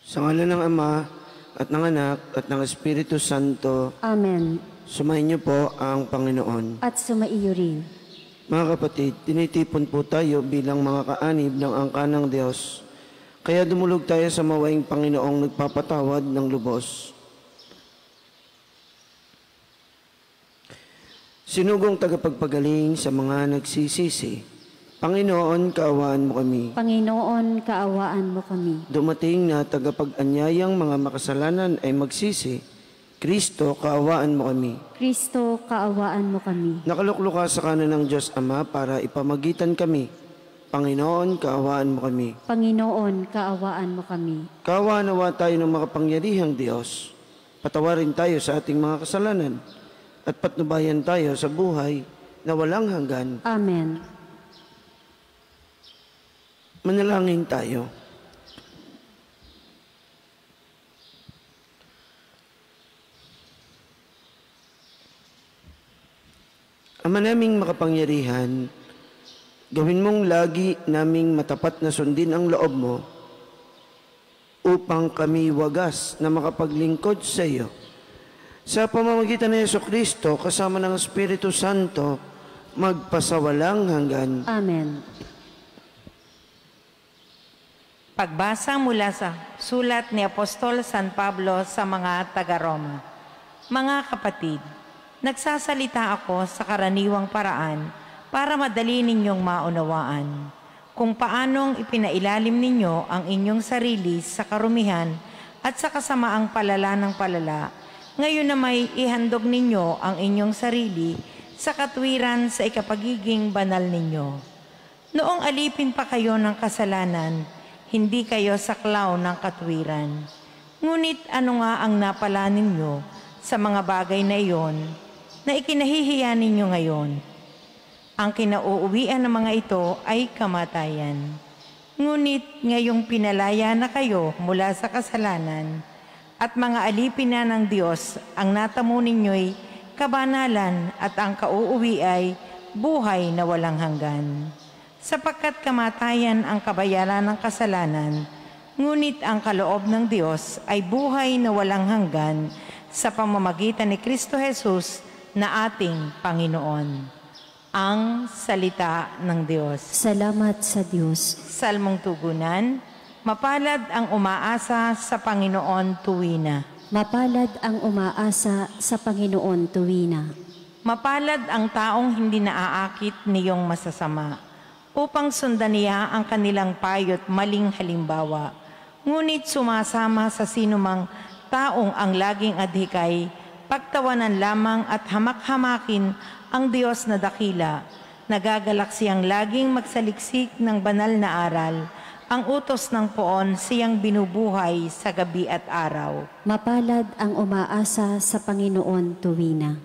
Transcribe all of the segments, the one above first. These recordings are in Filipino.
Sa ngalan ng Ama, at ng Anak, at ng Espiritu Santo. Amen. Sumayin niyo po ang Panginoon. At sumaiyo rin. Mga kapatid, tinitipon po tayo bilang mga kaanib ng angka ng Diyos. Kaya dumulog tayo sa mawaing Panginoong nagpapatawad ng lubos. Sinugong tagapagpagaling sa mga nagsisisi, Panginoon, kaawaan mo kami. Panginoon, kaawaan mo kami. Dumating na tagapag-anyayang mga makasalanan ay magsisi, Kristo, kaawaan mo kami. Kristo, kaawaan mo kami. Nakalukluka sa kanan ng Diyos Ama para ipamagitan kami. Panginoon, kaawaan mo kami. Panginoon, kaawaan mo kami. Kaawaan nawa tayo ng makapangyarihang Diyos. Patawarin tayo sa ating mga kasalanan at patnubayan tayo sa buhay na walang hanggan. Amen. Manalangin tayo. Ama naming makapangyarihan, gawin mong lagi naming matapat na sundin ang loob mo upang kami wagas na makapaglingkod sa iyo. Sa pamamagitan ng Jesucristo, kasama ng Espiritu Santo, magpasawalang hanggan. Amen. Pagbasa mula sa sulat ni Apostol San Pablo sa mga taga-Roma. Mga kapatid, nagsasalita ako sa karaniwang paraan para madali ninyong maunawaan kung paanong ipinailalim ninyo ang inyong sarili sa karumihan at sa kasamaang palala ng palala. Ngayon na may ihandog ninyo ang inyong sarili sa katwiran sa ikapagiging banal ninyo. Noong alipin pa kayo ng kasalanan, hindi kayo saklaw ng katwiran. Ngunit ano nga ang napala ninyo sa mga bagay na iyon na ikinahihiya ninyo ngayon? Ang kinauuwian ng mga ito ay kamatayan. Ngunit ngayong pinalaya na kayo mula sa kasalanan at mga alipin na ng Diyos, ang natamo ninyo'y kabanalan at ang kauuwi ay buhay na walang hanggan. Sapagkat kamatayan ang kabayaran ng kasalanan, ngunit ang kaloob ng Diyos ay buhay na walang hanggan sa pamamagitan ni Kristo Jesus na ating Panginoon. Ang salita ng Diyos. Salamat sa Diyos. Salmong tugunan. Mapalad ang umaasa sa Panginoon tuwina. Mapalad ang umaasa sa Panginoon tuwina. Mapalad ang taong hindi naaakit niyong masasama, upang sundan niya ang kanilang payo't maling halimbawa. Ngunit sumasama sa sinumang taong ang laging adhikay, pagtawanan lamang at hamak-hamakin ang Diyos na dakila. Nagagalak siyang laging magsaliksik ng banal na aral. Ang utos ng poon siyang binubuhay sa gabi at araw. Mapalad ang umaasa sa Panginoon tuwina.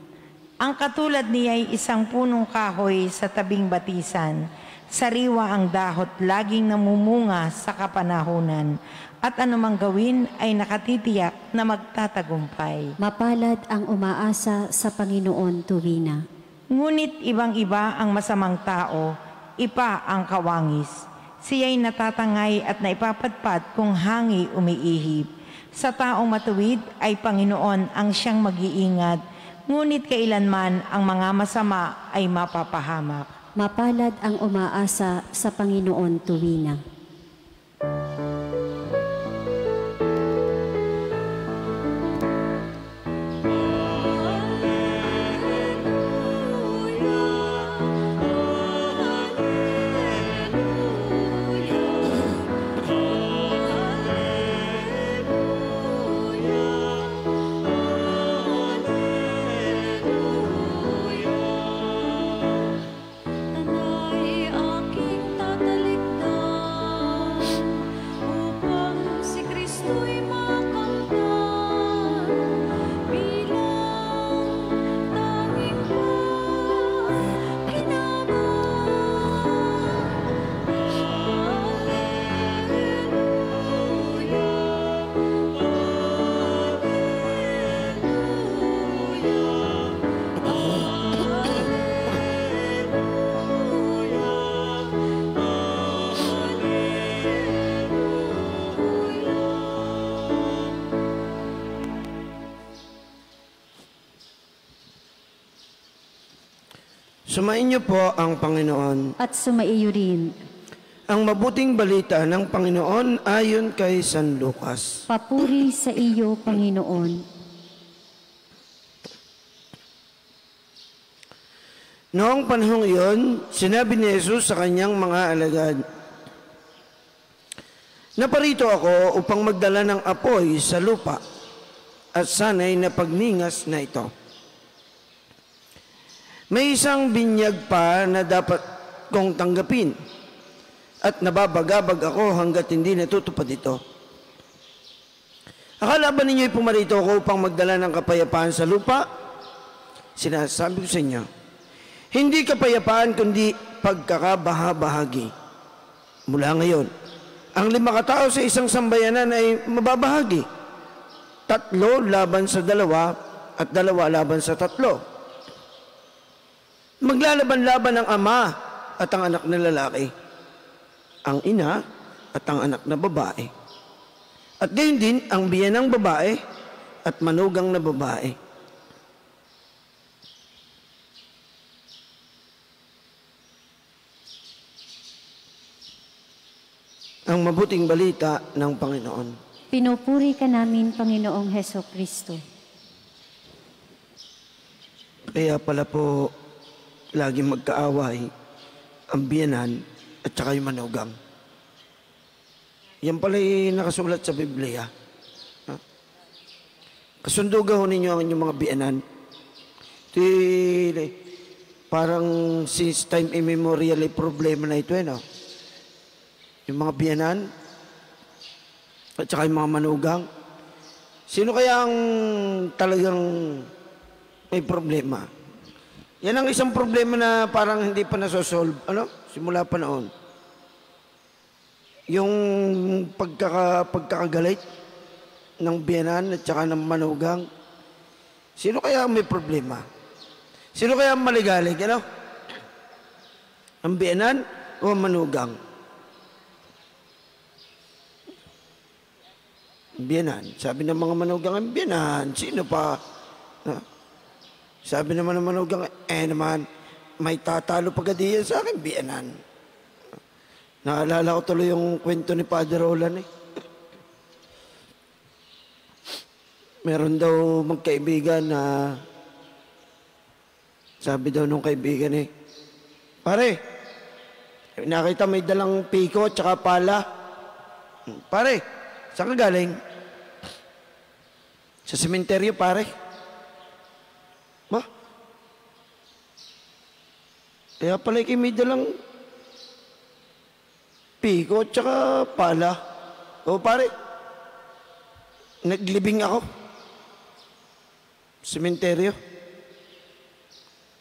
Ang katulad niya ay isang punong kahoy sa tabing batisan. Sariwa ang dahot, laging namumunga sa kapanahunan. At anumang gawin ay nakatitiyak na magtatagumpay. Mapalad ang umaasa sa Panginoon tuwina. Ngunit ibang-iba ang masamang tao, ipa ang kawangis. Siya'y natatangay at naipapadpad kung hangi umiihip. Sa taong matuwid ay Panginoon ang siyang mag-iingat, ngunit kailanman ang mga masama ay mapapahamak. Mapalad ang umaasa sa Panginoon tuwina. Aking tatalikdan Sumain niyo po ang Panginoon. At sumaiyo rin. Ang mabuting balita ng Panginoon ayon kay San Lucas. Papuri sa iyo, Panginoon. Noong panahong iyon, sinabi ni Jesus sa kanyang mga alagad, "Naparito ako upang magdala ng apoy sa lupa at sana'y napagningas na ito. May isang binyag pa na dapat kong tanggapin at nababagabag ako hanggat hindi natutupad ito. Akala ba ninyo'y pumarito ako upang magdala ng kapayapaan sa lupa? Sinasabi ko sa inyo, hindi kapayapaan kundi pagkakabahabahagi. Mula ngayon, ang 5 katao sa isang sambayanan ay mababahagi. 3 laban sa 2 at 2 laban sa 3. Maglalaban-laban ang ama at ang anak na lalaki, ang ina at ang anak na babae, at gayon din ang biyanang babae at manugang na babae. Ang mabuting balita ng Panginoon. Pinupuri ka namin, Panginoong Heso Kristo. Kaya pala po, laging magkaaway ang biyanan at saka yung manugang. Yan pala nakasulat sa Biblia. Kasundugan ho ninyo ang inyong mga biyanan. Ito parang since time immemorial ay problema na ito, no? Yung mga biyanan at saka yung mga manugang. Sino kaya ang talagang may problema? Yan ang isang problema na parang hindi pa nasosolve, simula pa noon. Yung pagkakagalit ng biyanan at saka ng manugang. Sino kaya ang may problema? Sino kaya ang maligalig, Ang biyanan o ang manugang? Biyanan. Sabi ng mga manugang, ang biyanan. Sino pa? Sabi naman ng manugang, naman, may tatalo pagkadiyan sa akin, biyanan. Naalala ko tuloy yung kwento ni Father Roland. Meron daw magkaibigan na sabi daw nung kaibigan pare, nakita may dalang piko at saka pala. Pare, saan ka galing? Sa sementeryo, pare. Ma? Kaya pala kayo may dalang piko at saka pala. O pare, naglibing ako. Sementeryo.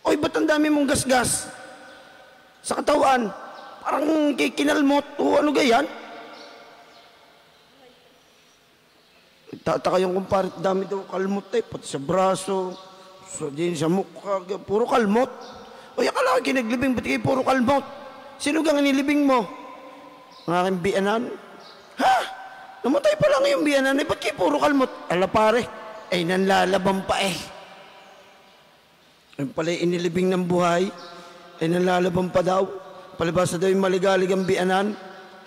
Oy, ba't ang dami mong gasgas? Sa katawan, parang kinalmot o ano gayan? Tataka yung kumpare, dami daw kalmot pati sa braso, sa mukha, puro kalmot. O akala ko kinaglibing, ba't kayo puro kalmot? Sino gang inilibing mo? Ang aking biyanan? Ha? Namatay pa lang yung biyanan, ba't kayo puro kalmot? Ala pare, nanlalaban pa Yung pala inilibing ng buhay, nanlalaban pa daw. Palibasa daw yung maligalig ang biyanan.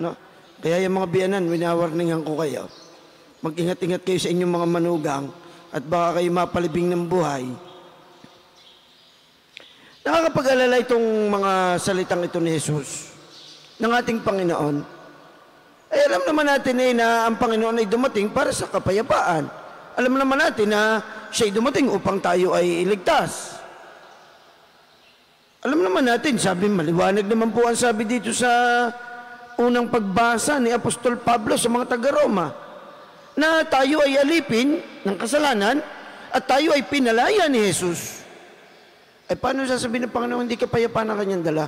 No? Kaya yung mga biyanan, winawarningan ko kayo. Mag-ingat-ingat kayo sa inyong mga manugang at baka kayo mapalibing ng buhay. Nakakapag-alala itong mga salitang ito ni Jesus, ng ating Panginoon. Alam naman natin na ang Panginoon ay dumating para sa kapayapaan. Alam naman natin na siya'y dumating upang tayo ay iligtas. Alam naman natin, maliwanag naman po ang sabi dito sa unang pagbasa ni Apostol Pablo sa mga taga-Roma, na tayo ay alipin ng kasalanan at tayo ay pinalaya ni Jesus. Paano sasabihin ng Panginoon hindi kapayapaan ang kanyang dala?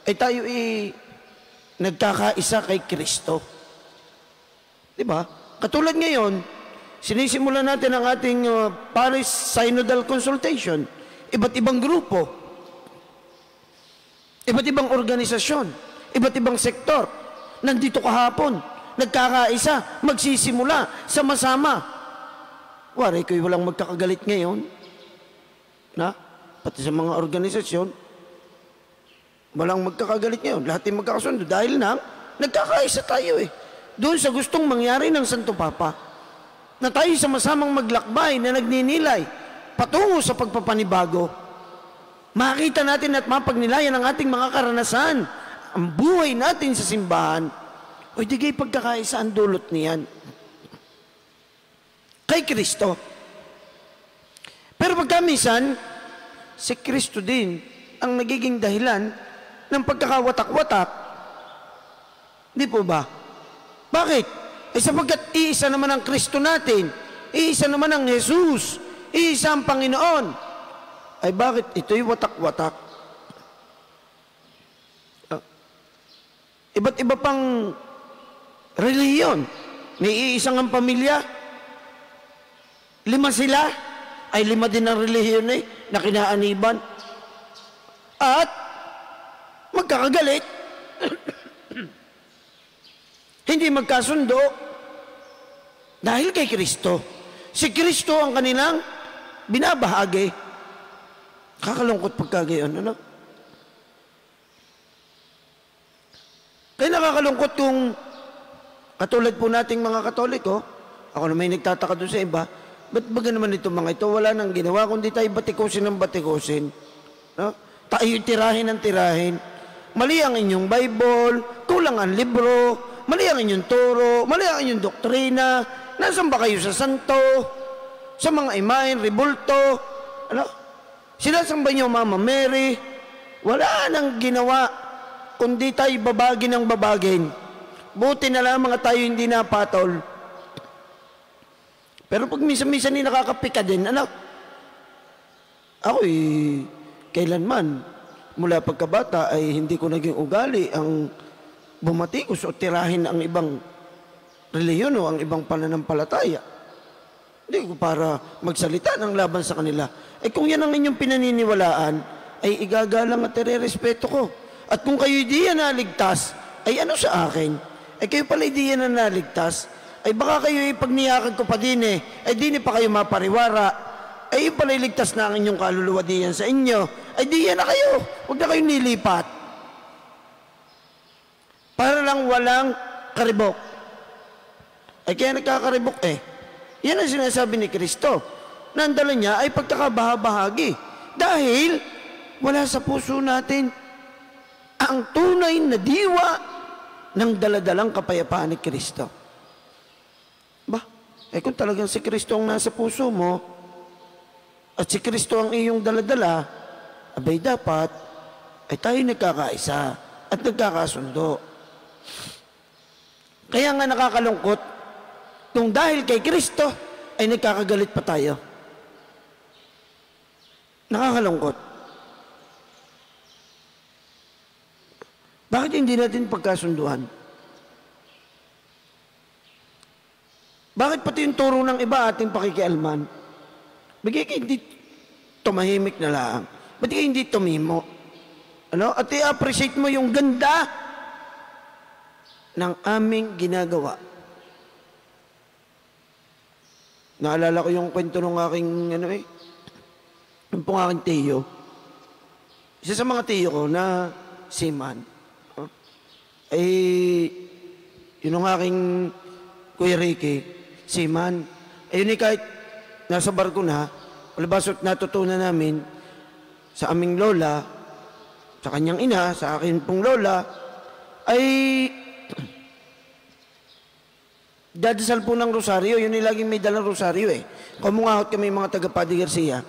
Tayo nagkakaisa kay Kristo. Diba? Katulad ngayon, sinisimulan natin ang ating Paris Synodal Consultation. Iba't ibang grupo, iba't ibang organisasyon, iba't ibang sektor, nandito kahapon, nagkakaisa, magsisimula, sama-sama. Waray ko'y walang magkakagalit ngayon. Pati sa mga organisasyon, Walang magkakagalit ngayon. Lahat ay magkakasundo dahil nagkakaisa tayo eh. Doon sa gustong mangyari ng Santo Papa, na tayo sama-samang maglakbay na nagninilay patungo sa pagpapanibago. Makita natin at mapagnilayan ang ating mga karanasan, ang buhay natin sa simbahan. O di kayo pagkakaisa ang dulot niyan. Kay Kristo. Pero pagkamisan, si Kristo din ang nagiging dahilan ng pagkakawatak-watak. Di po ba? Bakit? Sapagkat iisa naman ang Kristo natin, iisa naman ang Jesus, iisa ang Panginoon. Ay bakit ito'y watak-watak? Iba't iba pang relihiyon. May iisang ang pamilya. 5 sila. Ay 5 din ang relihiyon na kinaaniban. At magkakagalit. Hindi magkasundo dahil kay Kristo. Si Kristo ang kanilang binabahagi. Kakalungkot pagkagayon, ano? Kaya nakakalungkot kung katulad po nating mga Katoliko, ako na may nagtataka doon sa iba, ba't ba naman itong mga ito? Wala nang ginawa, kundi tayo batikusin ng batikusin. No? Tayo tirahin ng tirahin. Mali ang inyong Bible, kulang ang libro, mali ang inyong turo, mali ang inyong doktrina. Nasaan ba kayo sa santo? Sa mga imahen, ribulto? Ano? Sinasamba niyo Mama Mary? Wala nang ginawa, kundi tayo babagin ng babagin. Buti na lang mga tayo hindi napatol. Pero pag minsan-minsan hindi nakakapika din, ano? Ako'y kailanman, mula pagkabata ay hindi ko naging ugali ang bumatikos o tirahin ang ibang reliyon o ang ibang pananampalataya. Hindi ko para magsalita ng laban sa kanila. Eh kung yan ang inyong pinaniniwalaan, ay igagalang at irerespeto ko. At kung kayo di yan naligtas, ay ano sa akin? Eh kayo pala di yan naligtas, ay baka kayo ipagniyakan ko pa din ay di pa kayo mapariwara, ay yung pala iligtas na ang inyong kaluluwa di yan sa inyo, ay di yan na kayo, huwag na kayo nilipat. Para lang walang karibok. Ay kaya nagkakaribok Yan ang sinasabi ni Kristo. Na ang dala niya ay pagkakabahabahagi. Dahil wala sa puso natin ang tunay na diwa ng daladalang kapayapaan ni Kristo. Kung talagang si Kristo ang nasa puso mo at si Kristo ang iyong daladala, abay dapat ay tayo nagkakaisa at nagkakasundo. Kaya nga nakakalungkot kung dahil kay Kristo ay nagkakagalit pa tayo. Nakakalungkot. Bakit hindi natin pagkasunduan? Bakit pati yung turo ng iba ating pakikialman? Bagay kayo hindi tumahimik na lang. Ba't kayo hindi tumimo? Ano? At i-appreciate mo yung ganda ng aming ginagawa. Naalala ko yung kwento ng aking, yung pong aking tiyo. Isa sa mga tiyo ko na seaman. Yun ang aking Kuya Ricky, seaman. Ayun kahit nasa barko na, palibasot natutunan namin sa aming lola, sa kanyang ina, sa akin pong lola, ay dadasal po ng rosaryo. Yun ay laging may dalang rosaryo Kumungahot kami mga taga Padre Garcia,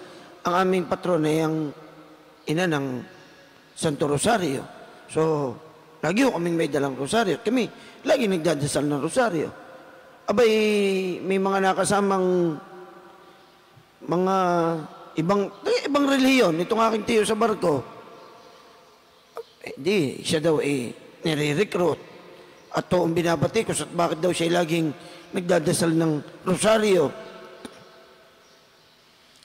ang aming patron ay ang ina ng Santo Rosario. So, lagi ho kaming may dalang rosaryo. Kami, lagi nagdadasal ng rosaryo. Abay, may mga nakasamang mga ibang relihiyon. Itong aking tiyo sa barko, siya daw nire-recruit. At to ang binabatikos at bakit daw siya laging nagdadasal ng rosaryo.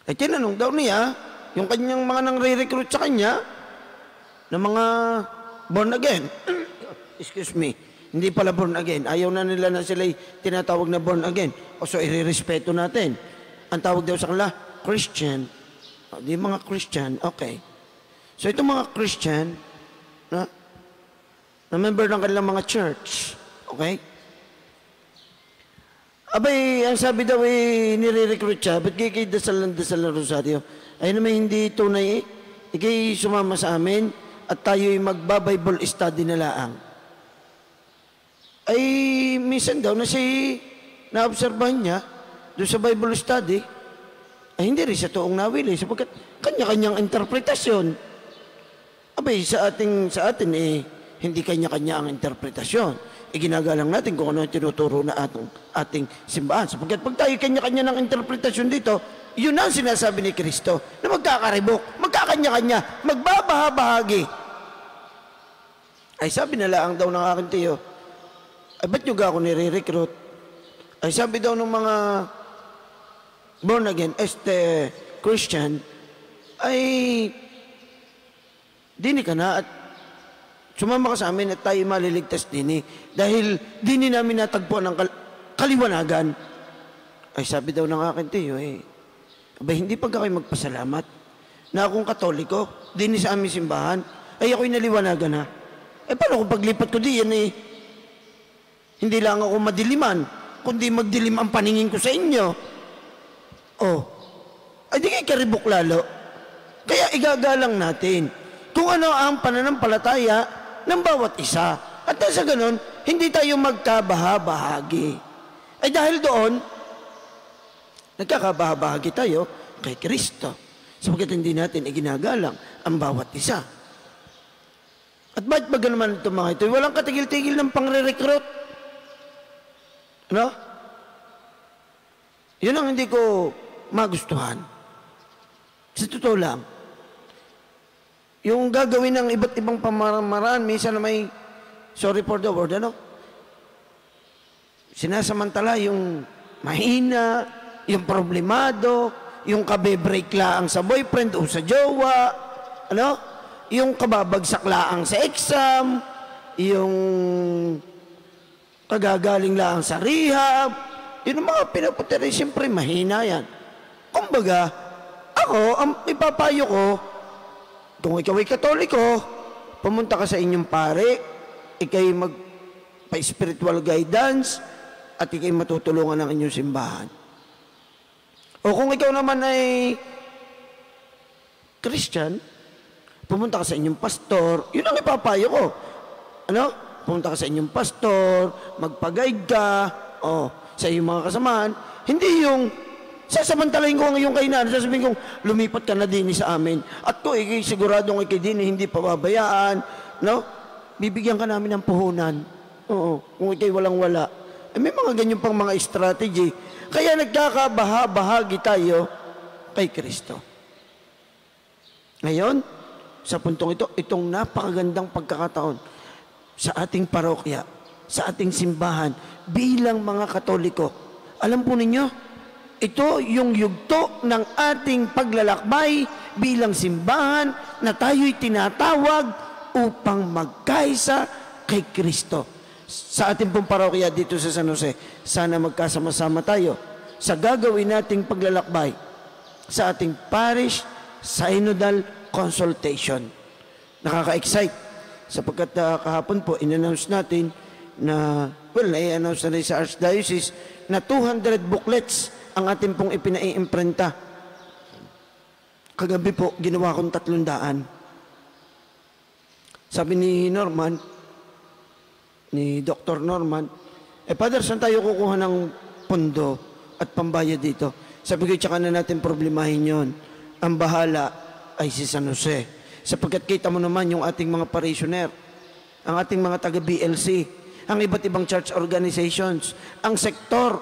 Ay tinanong daw niya, yung kanyang mga nang re-recruit sa kanya, na mga born again. Excuse me. Hindi pala born again. Ayaw na nila na sila'y tinatawag na born again. O so, irerespeto natin. Ang tawag daw sa kanila, Christian. Di mga Christian, okay. So, itong mga Christian, na member ng kanilang mga church. Okay? Abay, ang sabi daw nire-recruit siya, ba't kayo dasal ng rosaryo? Ay naman hindi tunay ikay sumama sa amin at tayo'y magba-Bible study na laang. Ay, minsan daw na naobserbahan niya doon sa Bible study, ay hindi rin siya toong nawili sapagkat kanya-kanyang interpretasyon. Abay, sa atin hindi kanya-kanya ang interpretasyon. Ginagalang natin kung ano ang tinuturo na ating simbahan. Sapagkat pag tayo kanya-kanya ng interpretasyon dito, yun ang sinasabi ni Kristo na magkakaribok, magkakanya-kanya, magbabaha-bahagi. Ay sabi na lang daw ng aking tiyo, ay ba't nyo ga ako nire-recruit? Ay sabi daw ng mga born again, Christian, ay dini ka na at sumama ka sa amin at tayo maliligtas din dahil dini namin natagpuan ng kaliwanagan. Ay sabi daw ng akin tiyo, abay hindi pa kayo magpasalamat na akong Katoliko, dini sa aming simbahan, ay ako'y naliwanagan na. Paano kung paglipat ko diyan hindi lang ako madiliman, kundi magdilim ang paningin ko sa inyo. Ay di kayo karibok lalo. Kaya igagalang natin kung ano ang pananampalataya ng bawat isa. At sa ganun, hindi tayo magkabaha-bahagi. Ay dahil doon, nagkakabaha-bahagi tayo kay Kristo. Sapagkat hindi natin iginagalang ang bawat isa. At bakit ba naman ito mga ito? Walang katigil-tigil ng pangre-recruit. Ano? Yun ang hindi ko magustuhan. Sa totoo lang, yung gagawin ng iba't ibang pamamaraan, minsan na may, sorry for the word, sinasamantala yung mahina, yung problemado, yung kabe-break laang sa boyfriend o sa jowa, yung kababagsak laang sa exam, yung kagagaling laang sa rehab, yun ang mga pinaputiri, siyempre mahina yan. Kumbaga, ako, ang ipapayo ko, kung ikaw ay Katoliko, pumunta ka sa inyong pare, ikay magpa-spiritual guidance, at ikay matutulungan ng inyong simbahan. O kung ikaw naman ay Christian, pumunta ka sa inyong pastor, yun ang ipapayo ko. Pumunta ka sa inyong pastor, magpa-guide ka, sa iyong mga kasamahan, hindi yung sasamantalahin ko ang iyong kainan, sasabihin kong, lumipat ka na din sa amin. At ko, siguradong din, hindi pababayaan. Bibigyan ka namin ng puhunan. Kung ikay walang-wala. May mga ganyan pang mga strategy. Kaya nagkakabaha-bahagi tayo kay Kristo. Ngayon, sa puntong ito, itong napakagandang pagkakataon sa ating parokya, sa ating simbahan, bilang mga Katoliko. Alam po ninyo, ito yung yugto ng ating paglalakbay bilang simbahan na tayo'y tinatawag upang magkaisa kay Kristo. Sa ating pong parokya dito sa San Jose, sana magkasama-sama tayo sa gagawin nating paglalakbay sa ating parish synodal consultation. Nakaka-excite sapagkat kahapon po in-announce natin na, na-announce na rin sa Archdiocese na 200 booklets ang ating pong ipinaiimprenta. Kagabi po, ginawa kong 300. Sabi ni Norman, ni Dr. Norman, Father, saan tayo kukuha ng pondo at pambayad dito? Sabi ko, tsaka na natin problemahin yon. Ang bahala ay si San Jose. Sapagkat kita mo naman yung ating mga parishioner, ang ating mga taga-BLC, ang iba't ibang church organizations, ang sektor,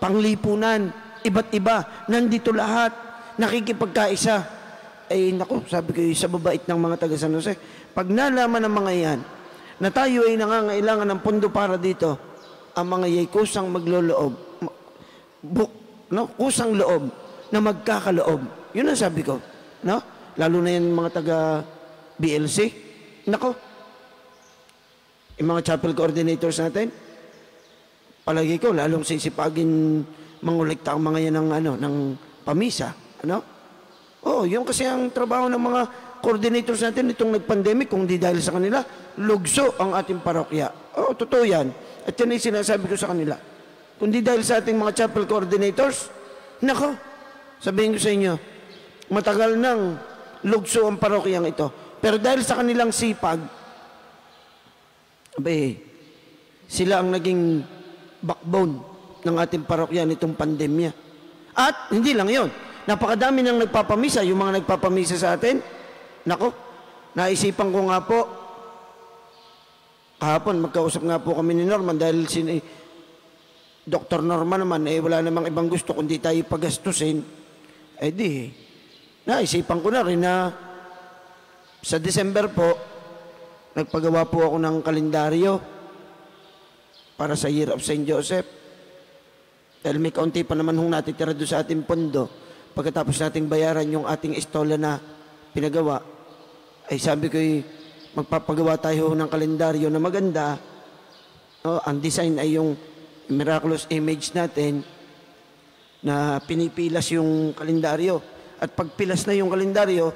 panglipunan, iba't iba, nandito lahat, nakikipagkaisa. Naku, sabi ko, sa babait ng mga taga San Jose, pag nalaman ng mga yan, na tayo ay nangangailangan ng pondo para dito, ang mga yay kusang magloloob, kusang loob, na magkakaloob. Yun ang sabi ko. Lalo na yung mga taga BLC. Nako, yung mga chapel coordinators natin, palagi ko, lalong sisipagin mangulikta ang mga yan ng pamisa. Yung kasi ang trabaho ng mga coordinators natin itong nag-pandemic, kung di dahil sa kanila, lugso ang ating parokya. Oo, totoo yan. At yan ay sinasabi ko sa kanila. Kung di dahil sa ating mga chapel coordinators, nako, sabihin ko sa inyo, matagal nang lugso ang parokyang ito. Pero dahil sa kanilang sipag, sila ang naging backbone ng ating parokya nitong pandemya. At hindi lang yon, napakadami nang nagpapamisa, yung mga nagpapamisa sa atin. Nako, naisipan ko nga po, kahapon magkausap nga po kami ni Norman dahil si Dr. Norman naman, wala namang ibang gusto kundi tayo pagastusin. Naisipan ko na rin na sa December po, nagpagawa po ako ng kalendaryo para sa Year of St. Joseph. Dahil may kaunti pa naman natitira doon sa ating pondo. Pagkatapos nating bayaran yung ating estola na pinagawa, ay sabi ko, magpapagawa tayo ng kalendaryo na maganda. Ang design ay yung miraculous image natin na pinipilas yung kalendaryo. At pag pilas na yung kalendaryo,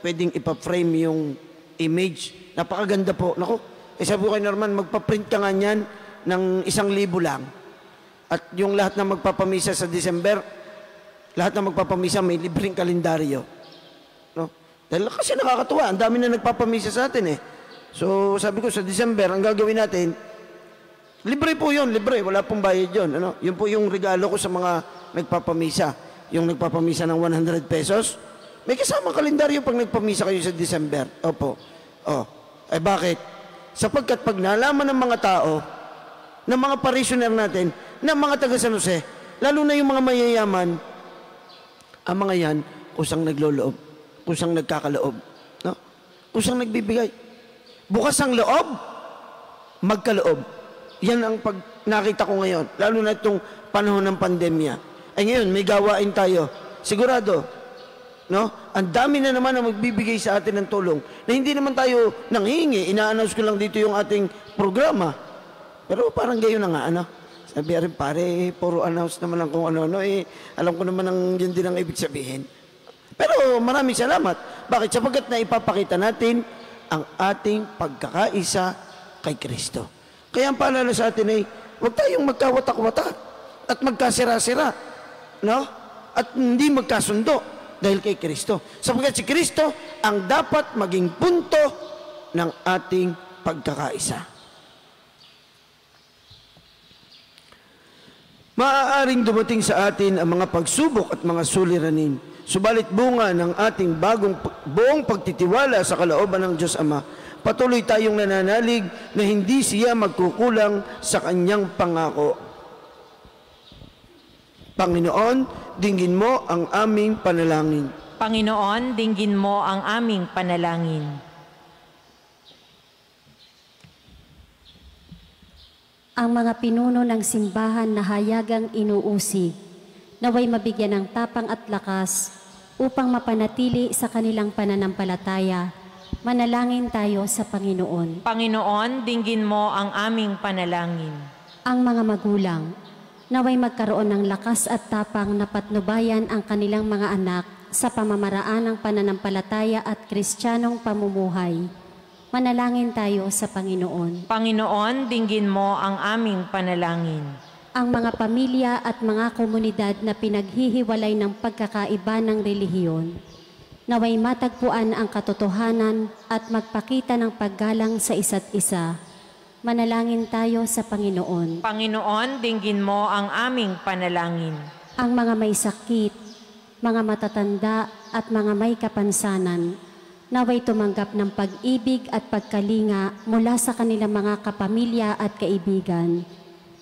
pwedeng ipa-frame yung image. Napakaganda po. Naku, sabi ko kay Norman, magpa-print ka nga niyan ng 1,000 lang. At yung lahat na magpapamisa sa December, lahat na magpapamisa may libreng kalendaryo. No? Dahil kasi nakakatuwa, ang dami na nagpapamisa sa atin So sabi ko sa December, ang gagawin natin, libre po yun, libre, wala pong bayad yun. Yun po yung regalo ko sa mga nagpapamisa. Yung nagpapamisa ng 100 pesos, may kasama kalendaryo pag nagpamisa kayo sa December. Opo. Bakit? Sapagkat pag nalaman ng mga tao, ng mga parishioner natin, ng mga taga San Jose, lalo na yung mga mayayaman, ang mga yan, kusang nagloloob, kusang nagkakaloob, no? Kusang nagbibigay. Bukas ang loob, magkaloob. Yan ang pag nakita ko ngayon, lalo na itong panahon ng pandemya. Ay ngayon, may gawain tayo. Sigurado, no? Ang dami na naman ang magbibigay sa atin ng tulong na hindi naman tayo nanghingi. Ina-announce ko lang dito yung ating programa. Pero parang gayon na nga, Sabi rin, pare, puro announce naman lang kung ano-ano. Alam ko naman yun din ang ibig sabihin. Pero maraming salamat. Bakit? Sapagkat na ipapakita natin ang ating pagkakaisa kay Kristo. Kaya ang paalala sa atin huwag tayong magkawatak-watak at magkasira-sira, no? At hindi magkasundo dahil kay Kristo. Sapagkat si Kristo ang dapat maging punto ng ating pagkakaisa. Maaaring dumating sa atin ang mga pagsubok at mga suliranin. Subalit bunga ng ating buong pagtitiwala sa kalooban ng Diyos Ama, patuloy tayong nananalig na hindi siya magkukulang sa kanyang pangako. Panginoon, dinggin mo ang aming panalangin. Panginoon, dinggin mo ang aming panalangin. Ang mga pinuno ng simbahan na hayagang inuusig, naway mabigyan ng tapang at lakas upang mapanatili sa kanilang pananampalataya. Manalangin tayo sa Panginoon. Panginoon, dinggin mo ang aming panalangin. Ang mga magulang, naway magkaroon ng lakas at tapang na patnubayan ang kanilang mga anak sa pamamaraan ng pananampalataya at kristyanong pamumuhay. Manalangin tayo sa Panginoon. Panginoon, dinggin mo ang aming panalangin. Ang mga pamilya at mga komunidad na pinaghihiwalay ng pagkakaiba ng relihiyon, naway matagpuan ang katotohanan at magpakita ng paggalang sa isa't isa. Manalangin tayo sa Panginoon. Panginoon, dinggin mo ang aming panalangin. Ang mga may sakit, mga matatanda at mga may kapansanan, naway tumanggap ng pag-ibig at pagkalinga mula sa kanilang mga kapamilya at kaibigan.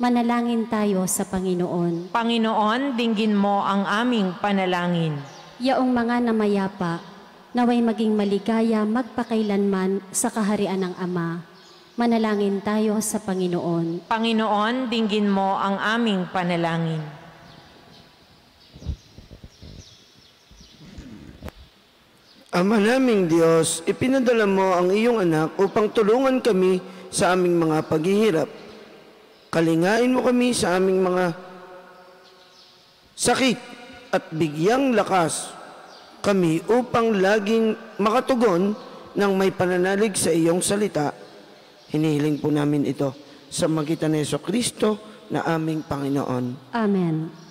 Manalangin tayo sa Panginoon. Panginoon, dinggin mo ang aming panalangin. Yaong mga namayapa, naway maging maligaya magpakailanman sa kaharian ng Ama. Manalangin tayo sa Panginoon. Panginoon, dinggin mo ang aming panalangin. Ama naming Diyos, ipinadala mo ang iyong anak upang tulungan kami sa aming mga paghihirap. Kalingain mo kami sa aming mga sakit at bigyang lakas kami upang laging makatugon ng may pananalig sa iyong salita. Hinihiling po namin ito sa magitan ni Jesucristo na aming Panginoon. Amen.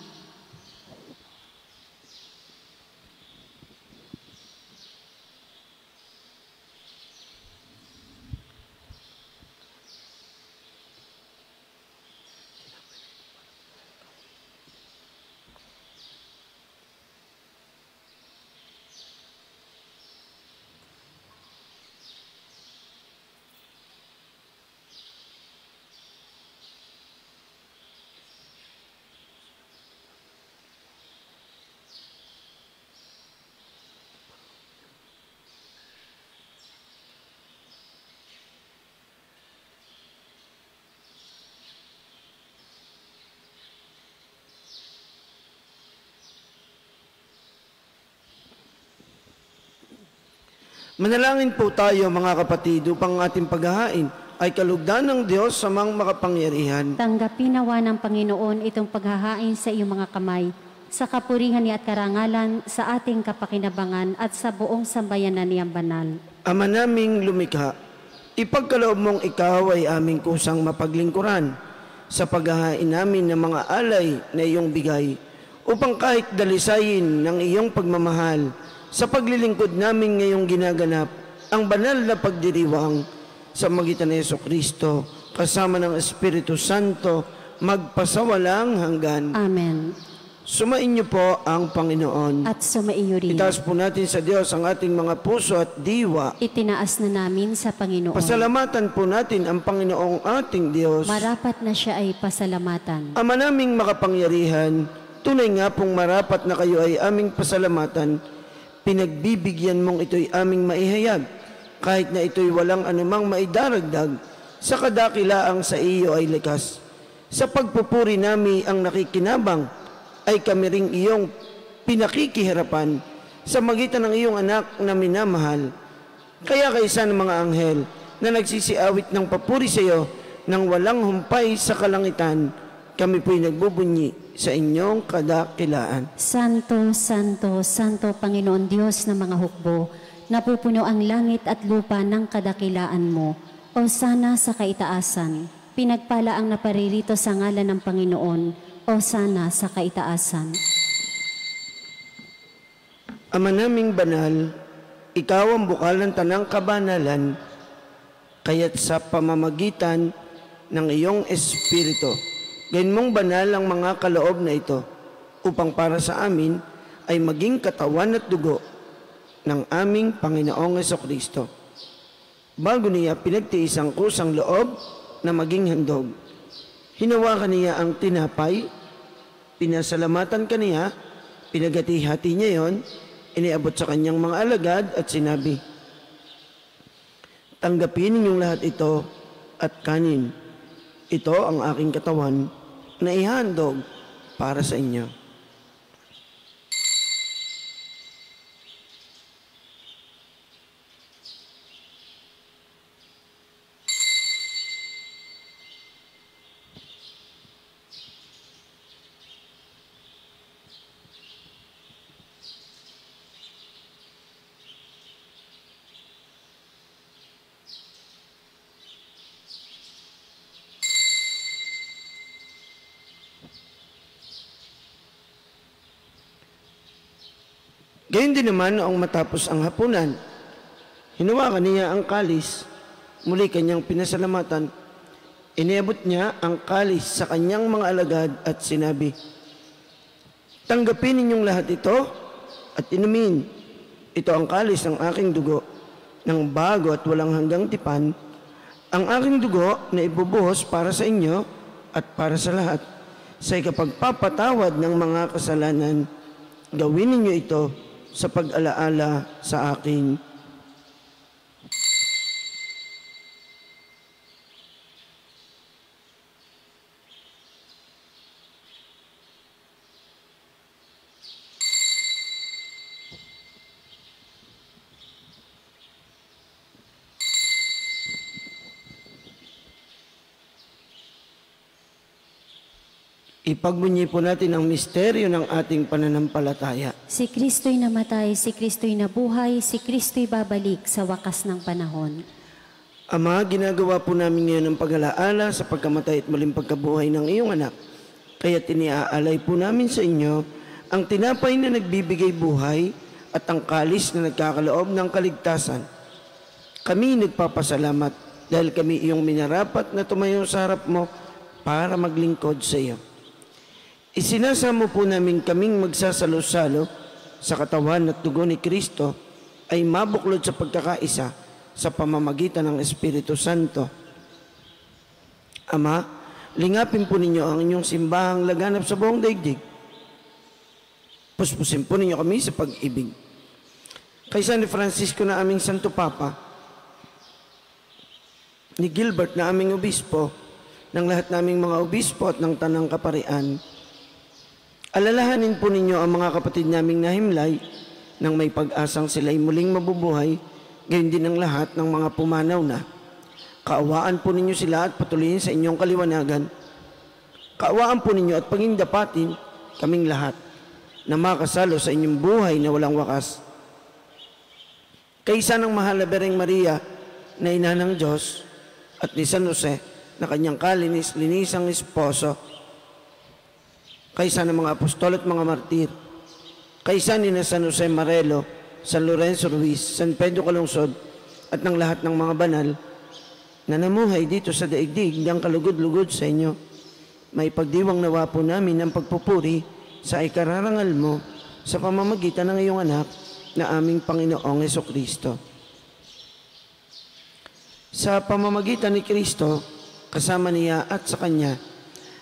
Manalangin po tayo mga kapatid upang ating paghahain ay kalugdan ng Diyos sa mga makapangyarihan. Tanggapin nawa ng Panginoon itong paghahain sa iyong mga kamay, sa kapurihan niya at karangalan, sa ating kapakinabangan at sa buong sambayanan niyang banal. Ama naming lumikha, ipagkaloob mong ikaw ay aming kusang mapaglingkuran sa paghahain namin ng mga alay na iyong bigay, upang kahit dalisayin ng iyong pagmamahal, sa paglilingkod namin ngayong ginaganap ang banal na pagdiriwang sa magitan ni Jesucristo kasama ng Espiritu Santo magpasawalang hanggan. Amen. Sumain niyo po ang Panginoon. At sumaiyo rin. Itaas po natin sa Diyos ang ating mga puso at diwa. Itinaas na namin sa Panginoon. Pasalamatan po natin ang Panginoong ating Diyos. Marapat na siya ay pasalamatan. Ama naming makapangyarihan, tunay nga pong marapat na kayo ay aming pasalamatan. Pinagbibigyan mong ito'y aming maihayag, kahit na ito'y walang anumang maidaragdag, sa kadakilaang sa iyo ay likas. Sa pagpupuri nami ang nakikinabang, ay kami ring iyong pinakikihirapan sa magitan ng iyong anak na minamahal. Kaya kaysa ng mga anghel na nagsisiawit ng papuri sa iyo nang walang humpay sa kalangitan, kami po'y nagbubunyi sa inyong kadakilaan. Santo, Santo, Santo Panginoon Diyos ng mga hukbo, napupuno ang langit at lupa ng kadakilaan mo. O sana sa kaitaasan, pinagpala ang naparirito sa ngalan ng Panginoon. O sana sa kaitaasan. Ama naming banal, ikaw ang bukal ng tanang kabanalan, kaya't sa pamamagitan ng iyong Espiritu, gayon mong banal ang mga kaloob na ito, upang para sa amin ay maging katawan at dugo ng aming Panginoong Jesucristo. Bago niya pinagtiis ang kusang loob na maging handog, hinawakan niya ang tinapay, pinasalamatan kaniya, pinagati-hati niya yon, iniabot sa kanyang mga alagad at sinabi, "Tanggapin ninyong lahat ito at kanin. Ito ang aking katawan na ihandog para sa inyo." Gayon din naman noong matapos ang hapunan, hinawakan niya ang kalis, muli kanyang pinasalamatan, iniabot niya ang kalis sa kanyang mga alagad at sinabi, "Tanggapin ninyong lahat ito at inumin. Ito ang kalis ng aking dugo, ng bago at walang hanggang tipan, ang aking dugo na ibubuhos para sa inyo at para sa lahat, sa ikapagpapatawad ng mga kasalanan. Gawin ninyo ito sa pag-alaala sa akin." Ipagbunyi po natin ang misteryo ng ating pananampalataya. Si Kristo'y namatay, si Kristo'y nabuhay, si Kristo'y babalik sa wakas ng panahon. Ama, ginagawa po namin ngayon ang pag-alaala sa pagkamatay at muling pagkabuhay ng iyong anak. Kaya tiniaalay po namin sa inyo ang tinapay na nagbibigay buhay at ang kalis na nagkakaloob ng kaligtasan. Kami nagpapasalamat dahil kami iyong minarapat na tumayo sa harap mo para maglingkod sa iyo. Isinasamo po namin kaming magsasalo-salo sa katawan at dugo ni Kristo ay mabuklod sa pagkakaisa sa pamamagitan ng Espiritu Santo. Ama, lingapin po ninyo ang inyong simbahang laganap sa buong daigdig. Puspusin po ninyo kami sa pag-ibig. Kay San Francisco na aming Santo Papa, ni Gilbert na aming obispo, ng lahat naming mga obispo at ng Tanang Kaparian, alalahanin po ninyo ang mga kapatid naming nahimlay nang may pag-asang sila'y muling mabubuhay, gayon din ang lahat ng mga pumanaw na. Kaawaan po ninyo sila at patuloyin sa inyong kaliwanagan. Kaawaan po ninyo at pagindapatin kaming lahat na makasalo sa inyong buhay na walang wakas. Kaysa ng mahal na Bereng Maria na ina ng Diyos at ni San Jose na kanyang kalinis-linisang esposo, kaysa ng mga apostol at mga martir, kaysa ni na San Jose Marelo, San Lorenzo Ruiz, San Pedro Calungsod at ng lahat ng mga banal na namuhay dito sa daigdig ng kalugod-lugod sa inyo, may pagdiwang nawa po namin ang pagpupuri sa ikararangal mo sa pamamagitan ng iyong anak na aming Panginoong Hesukristo. Sa pamamagitan ni Kristo, kasama niya at sa Kanya,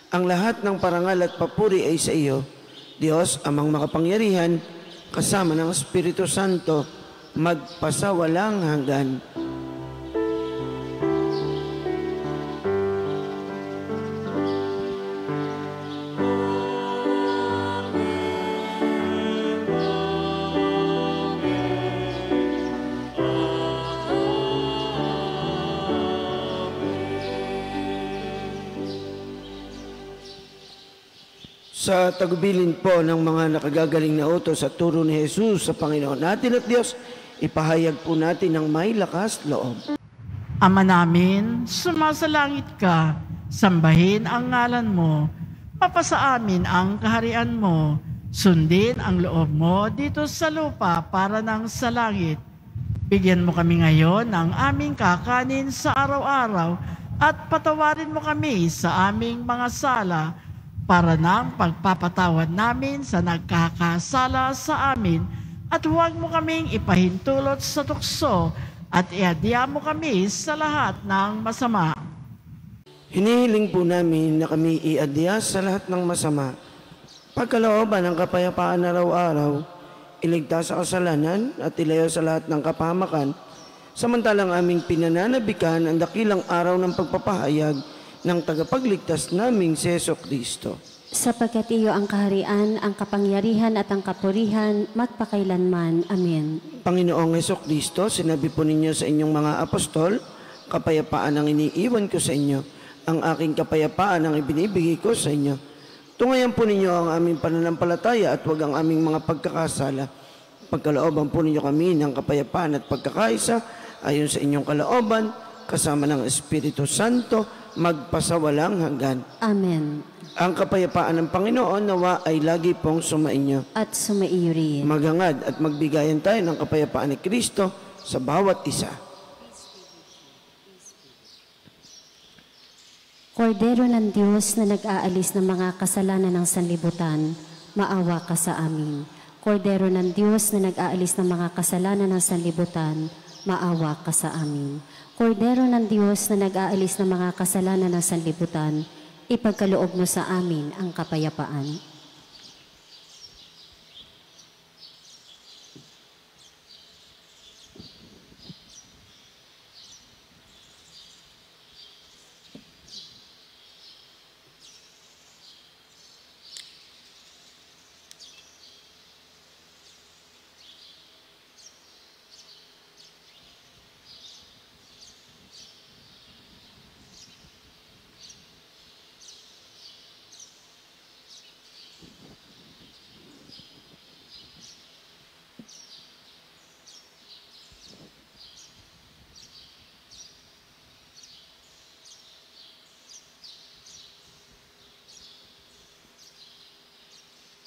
ang lahat ng parangal at papuri ay sa iyo, Diyos, Amang makapangyarihan, kasama ng Espiritu Santo, magpasawalang hanggan. Sa tagubilin po ng mga nakagagaling na utos at turo ni Jesus sa Panginoon natin at Diyos, ipahayag po natin ang may lakas loob. Ama namin, sumasalangit ka, sambahin ang ngalan mo, mapasa amin ang kaharian mo, sundin ang loob mo dito sa lupa para nang sa langit. Bigyan mo kami ngayon ng aming kakanin sa araw-araw at patawarin mo kami sa aming mga sala, para ng pagpapatawad namin sa nagkakasala sa amin at huwag mo kaming ipahintulot sa tukso at iadya mo kami sa lahat ng masama. Hinihiling po namin na kami iadya sa lahat ng masama. Pagkalooban ng kapayapaan araw-araw, iligtas sa kasalanan at ilayo sa lahat ng kapahamakan, samantalang aming pinananabikan ang dakilang araw ng pagpapahayag ng tagapagligtas naming si Jesucristo. Sapagkat iyo ang kaharian, ang kapangyarihan at ang kapurihan, magpakailanman. Amen. Panginoong Jesucristo, sinabi po ninyo sa inyong mga apostol, kapayapaan ang iniiwan ko sa inyo, ang aking kapayapaan ang ibinibigay ko sa inyo. Tungayan po ninyo ang aming pananampalataya at huwag ang aming mga pagkakasala. Pagkalooban po ninyo kami ng kapayapaan at pagkakaisa, ayon sa inyong kalooban, kasama ng Espiritu Santo, magpasawalang hanggan. Amen. Ang kapayapaan ng Panginoon nawa ay lagi pong sumainyo. At sumaiyo rin. Maghangad at magbigayan tayo ng kapayapaan ni Kristo sa bawat isa. Kordero ng Diyos na nag-aalis ng mga kasalanan ng sanlibutan, maawa ka sa amin. Kordero ng Diyos na nag-aalis ng mga kasalanan ng sanlibutan, maawa ka sa amin. Kordero ng Diyos na nag-aalis ng mga kasalanan ng sanlibutan, ipagkaloob mo sa amin ang kapayapaan.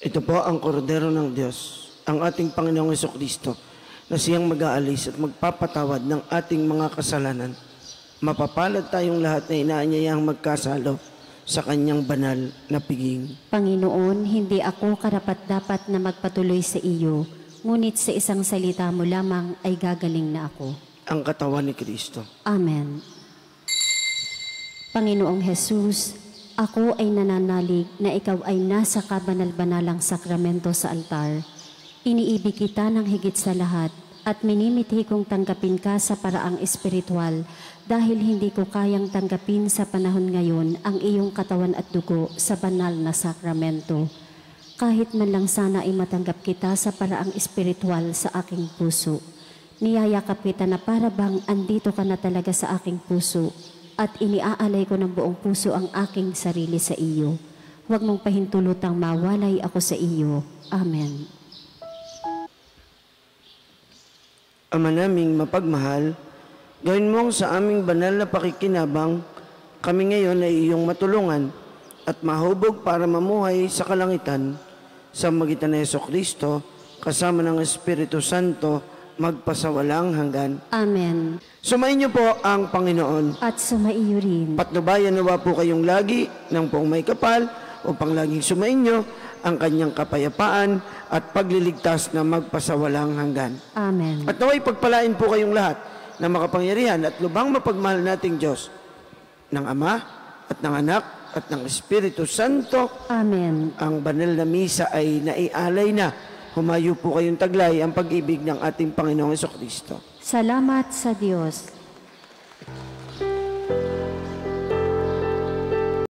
Ito po ang kordero ng Diyos, ang ating Panginoong Hesukristo, na siyang mag-aalis at magpapatawad ng ating mga kasalanan. Mapapalad tayong lahat na inaanyayang magkasalo sa kanyang banal na piging. Panginoon, hindi ako karapat-dapat na magpatuloy sa iyo, ngunit sa isang salita mo lamang ay gagaling na ako. Ang katawan ni Kristo. Amen. Panginoong Jesus, ako ay nananalig na ikaw ay nasa kabanal-banalang sakramento sa altar. Iniibig kita ng higit sa lahat at minimithi kong tanggapin ka sa paraang espiritual dahil hindi ko kayang tanggapin sa panahon ngayon ang iyong katawan at dugo sa banal na sakramento. Kahit man lang sana ay matanggap kita sa paraang espiritual sa aking puso. Niyayakap kita na para bang andito ka na talaga sa aking puso at iniaalay ko ng buong puso ang aking sarili sa iyo. Huwag mong pahintulutang mawalay ako sa iyo. Amen. Ama naming mapagmahal, gawin mo sa aming banal na pakikinabang, kami ngayon ay iyong matulungan at mahubog para mamuhay sa kalangitan sa magitan ni Jesucristo kasama ng Espiritu Santo magpasawalang hanggan. Amen. Sumayin niyo po ang Panginoon. At sumaiyo rin. Patnubayan nawa po kayong lagi ng poong may kapal upang laging sumayin niyo ang kanyang kapayapaan at pagliligtas na magpasawalang hanggan. Amen. At naway pagpalain po kayong lahat na makapangyarihan at lubhang mapagmahal nating Diyos ng Ama at ng Anak at ng Espiritu Santo. Amen. Ang banal na misa ay naialay na. Humayo po kayong taglay ang pag-ibig ng ating Panginoong Jesucristo. Salamat sa Diyos.